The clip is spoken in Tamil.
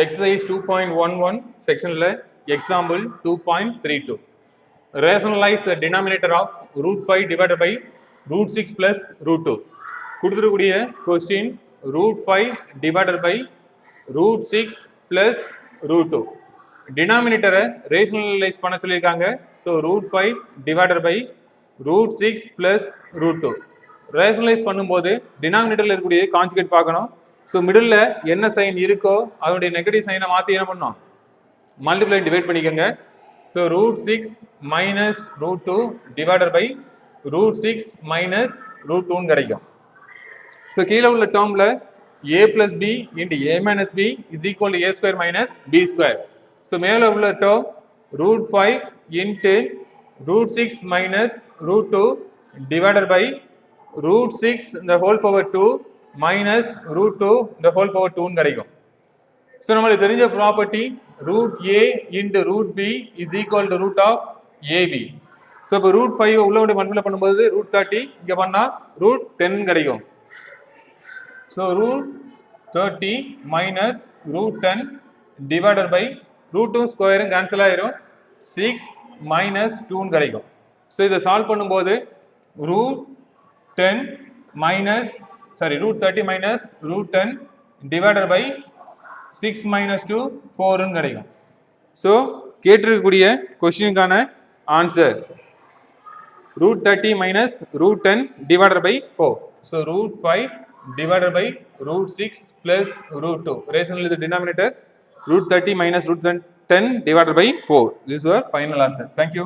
exercise 2.11 section example 2.32 rationalize the denominator of root 5 divided by root 6 plus root 2 கொடுத்துருக்கூடிய question root 5 divided by root 6 plus root 2 denominator rationalize பண்ண சொல்லியிருக்காங்க so root 5 divided by root 6 plus root 2 rationalize பண்ணும்போது denominatorல இருக்கக்கூடிய conjugate பார்க்கணும் ஸோ மிடில் என்ன சைன் இருக்கோ அதனுடைய நெகட்டிவ் சைனை மாற்றி என்ன பண்ணோம் மல்டிப்ளை டிவைட் பண்ணிக்கோங்க so root 6 minus root 2 divided by root 6 minus root 2 கிடைக்கும் ஸோ கீழே உள்ள டேர்மில் a plus b into a minus b is equal to a square minus b square so மேலே உள்ள term root 5 into root 6 minus root 2 divided by root 6 இந்த whole power 2 minus root 2 the whole power 2 கிடைக்கும் so நமக்கு தெரிஞ்ச property root a into root b is equal to root of ab so இப்போ root 5 உள்ள வந்து மல்டிப்ளை பண்ணும்போது root 30 இங்க பண்ணா root 10 கிடைக்கும் so root 30 minus root 10 divided by root 2 square cancel ஆயிரும் 6 minus 2 கிடைக்கும் so இதை சால்வ் பண்ணும்போது root 10 minus root 30 minus root 10 divided by 6 minus 2 4 ன்னு கிடைக்கும் so கேட்டிருக்கக்கூடிய கொஸ்டினுக்கான answer root 30 minus root 10 divided by 4 so root 5 divided by root 6 plus root 2 rational is the denominator root 30 minus root 10 divided by 4 this is our final answer thank you